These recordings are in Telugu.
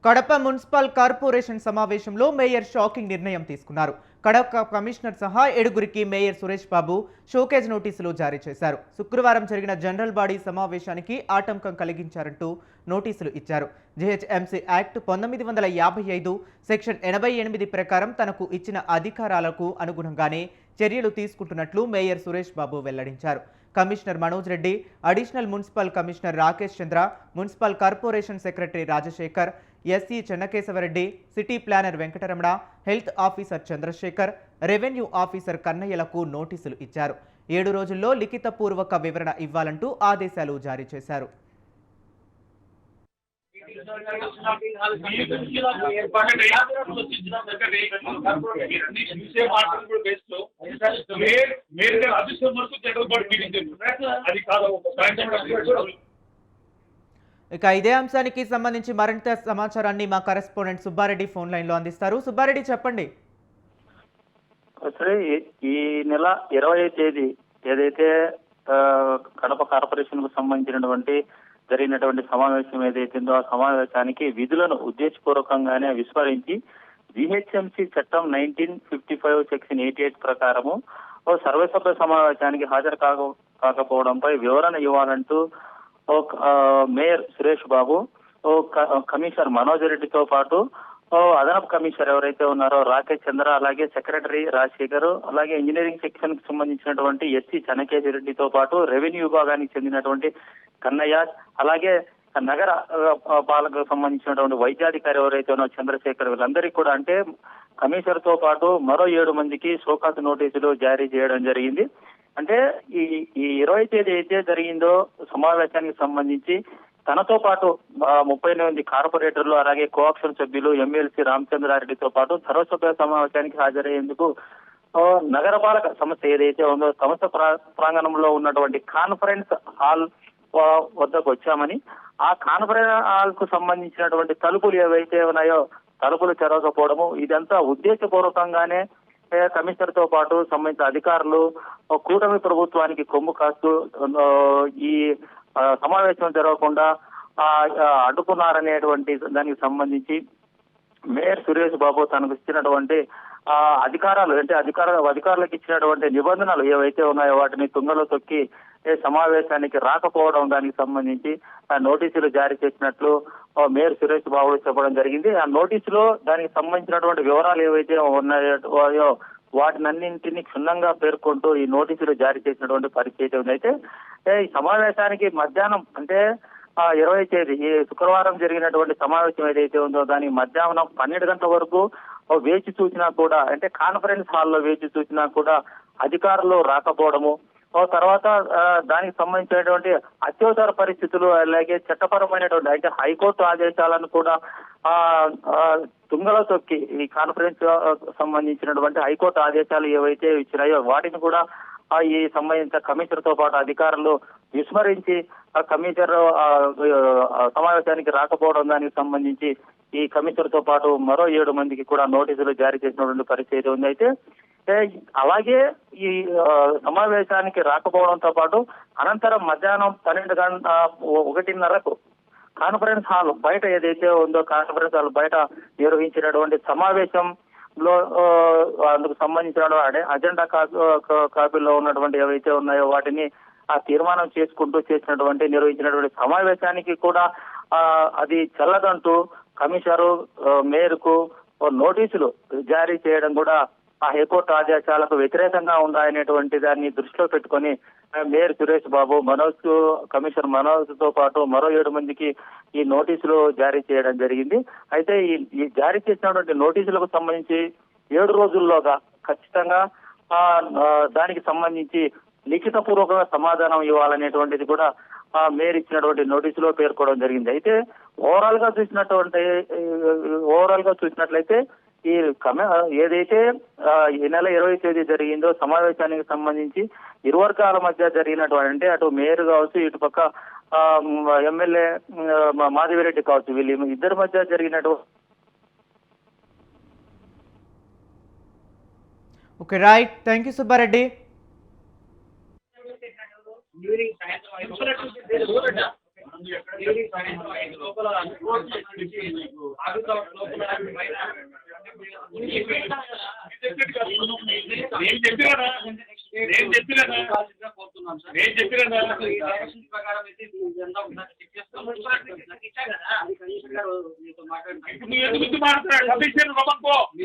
కడప మున్సిపల్ కార్పొరేషన్ సమావేశంలో మేయర్ షాకింగ్ నిర్ణయం తీసుకున్నారు. కడప కమిషనర్ సహా 7గురికి మేయర్ సురేష్ బాబు షోకేజ్ నోటీసులు జారీ చేశారు. శుక్రవారం జరిగిన జనరల్ బాడీ సమావేశానికి ఆటంకం కలిగించారంటూ నోటీసులు ఇచ్చారు. జీహెచ్ఎంసీ యాక్ట్ 1955 సెక్షన్ 88 ప్రకారం తనకు ఇచ్చిన అధికారాలకు అనుగుణంగానే చర్యలు తీసుకుంటున్నట్లు మేయర్ సురేష్ బాబు వెల్లడించారు. Commissioner Manoj Reddy, additional municipal commissioner Rakesh Chandra, municipal corporation secretary Rajasekhar, SC Chennakesavareddy, city planner Venkataramana, health officer Chandrasekhar, revenue officer కన్నయ్యలకు నోటీసులు ఇచ్చారు. 7 రోజుల్లో లిఖితపూర్వక వివరణ ఇవ్వాలంటూ ఆదేశాలు జారీ చేశారు. ఇక ఇదే అంశానికి సంబంధించి మరింత సమాచారాన్ని మా కరెస్పాండెంట్ సుబ్బారెడ్డి ఫోన్ లైన్ లో అందిస్తారు. సుబ్బారెడ్డి, చెప్పండి. ఈ నెల 20వ తేదీ ఏదైతే కడప కార్పొరేషన్ కు సంబంధించినటువంటి జరిగినటువంటి సమావేశం ఏదైతుందో ఆ సమావేశానికి విధులను ఉద్దేశపూర్వకంగానే విస్మరించి జీహెచ్ఎంసీ చట్టం 1955 సెక్షన్ 88 ప్రకారము సర్వసభ్య సమావేశానికి హాజరు కాకపోవడంపై వివరణ ఇవ్వాలంటూ మేయర్ సురేష్ బాబు, కమిషనర్ మనోజ్ రెడ్డితో పాటు అదనపు కమిషనర్ ఎవరైతే ఉన్నారో రాకేష్ చంద్ర, అలాగే సెక్రటరీ రాజశేఖర్, అలాగే ఇంజనీరింగ్ సెక్షన్ కి సంబంధించినటువంటి ఎస్సీ చెన్నకేశవ రెడ్డితో పాటు రెవెన్యూ విభాగానికి చెందినటువంటి కన్నయ్య, అలాగే నగర పాలకులకు సంబంధించినటువంటి వైద్యాధికారి ఎవరైతే ఉన్నారో చంద్రశేఖర్, వీళ్ళందరికీ కూడా అంటే కమిషనర్ తో పాటు మరో 7 మందికి షోకాస్ నోటీసులు జారీ చేయడం జరిగింది. అంటే ఈ 20వ తేదీ అయితే జరిగిందో సమావేశానికి సంబంధించి తనతో పాటు 38 కార్పొరేటర్లు, అలాగే కోఆప్షన్ సభ్యులు, ఎమ్మెల్సీ రామచంద్రారెడ్డితో పాటు సర్వసభ్య సమావేశానికి హాజరయ్యేందుకు నగరపాలక సంస్థ ఏదైతే ఉందో సంస్థ ప్రాంగణంలో ఉన్నటువంటి కాన్ఫరెన్స్ హాల్ వద్దకు వచ్చామని, ఆ కాన్ఫరెన్స్ హాల్ కు సంబంధించినటువంటి తలుపులు ఏవైతే ఉన్నాయో తలుపులు తెరవకపోవడము, ఇదంతా ఉద్దేశపూర్వకంగానే కమిషనర్ తో పాటు సంబంధిత అధికారులు కూటమి ప్రభుత్వానికి కొమ్ము కాస్తూ ఈ సమావేశం జరగకుండా అడ్డుకున్నారనేటువంటి దానికి సంబంధించి మేయర్ సురేష్ బాబు తనకు ఇచ్చినటువంటి అధికారాలు అంటే అధికారులకు ఇచ్చినటువంటి నిబంధనలు ఏవైతే ఉన్నాయో వాటిని తుంగలో తొక్కి సమావేశానికి రాకపోవడం దానికి సంబంధించి నోటీసులు జారీ చేసినట్లు మేయర్ సురేష్ బాబు చెప్పడం జరిగింది. ఆ నోటీసులో దానికి సంబంధించినటువంటి వివరాలు ఏవైతే ఉన్నాయో వాటినన్నింటినీ క్షుణ్ణంగా పేర్కొంటూ ఈ నోటీసులు జారీ చేసినటువంటి పరిస్థితి ఉంది. అయితే ఈ సమావేశానికి మధ్యాహ్నం అంటే 20వ తేదీ ఈ శుక్రవారం జరిగినటువంటి సమావేశం ఏదైతే ఉందో దానికి మధ్యాహ్నం 12 గంటల వరకు వేచి చూసినా కూడా, అంటే కాన్ఫరెన్స్ హాల్లో వేచి చూసినా కూడా అధికారులు రాకపోవడము, తర్వాత దానికి సంబంధించినటువంటి అత్యవసర పరిస్థితులు, అలాగే చట్టపరమైనటువంటి అంటే హైకోర్టు ఆదేశాలను కూడా తుంగలో తొక్కి ఈ కాన్ఫరెన్స్ సంబంధించినటువంటి హైకోర్టు ఆదేశాలు ఏవైతే ఇచ్చినాయో వాటిని కూడా ఈ సంబంధిత కమిషనర్ తో పాటు అధికారులు విస్మరించి ఆ కమిషనర్ సమావేశానికి రాకపోవడం దానికి సంబంధించి ఈ కమిషనర్ తో పాటు మరో 7 మందికి కూడా నోటీసులు జారీ చేసినటువంటి పరిస్థితి ఉంది. అయితే అలాగే ఈ సమావేశానికి రాకపోవడంతో పాటు అనంతరం మధ్యాహ్నం 1:30కు కాన్ఫరెన్స్ హాల్ బయట ఏదైతే ఉందో కాన్ఫరెన్స్ హాల్ బయట నిర్వహించినటువంటి సమావేశంలో అందుకు సంబంధించిన అజెండా కాపీలో ఉన్నటువంటి ఏవైతే ఉన్నాయో వాటిని తీర్మానం చేసుకుంటూ నిర్వహించినటువంటి సమావేశానికి కూడా అది చెల్లదంటూ కమిషనరు మేయర్కు నోటీసులు జారీ చేయడం కూడా ఆ హైకోర్టు ఆదేశాలకు వ్యతిరేకంగా ఉన్నాయనేటువంటి దాన్ని దృష్టిలో పెట్టుకొని మేయర్ సురేష్ బాబు కమిషనర్ మనోజ్ తో పాటు మరో 7 మందికి ఈ నోటీసులు జారీ చేయడం జరిగింది. అయితే ఈ జారీ చేసినటువంటి నోటీసులకు సంబంధించి 7 రోజుల్లోగా ఖచ్చితంగా దానికి సంబంధించి లిఖితపూర్వక సమాధానం ఇవ్వాలనేటువంటిది కూడా మేయర్ ఇచ్చినటువంటి నోటీసులో పేర్కోవడం జరిగింది. అయితే ఓవరాల్ గా చూసినట్లయితే ఈ ఏదైతే ఈ నెల 20వ తేదీ జరిగిందో సమావేశానికి సంబంధించి ఇరు వర్గాల మధ్య జరిగినటువంటి అంటే అటు మేయర్ కావచ్చు, ఇటు పక్క ఎమ్మెల్యే మాధవిరెడ్డి కావచ్చు, వీళ్ళు ఇద్దరి మధ్య జరిగినటువంటి okay right. Thank you Subbareddy.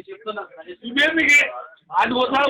చెప్తున్నా అది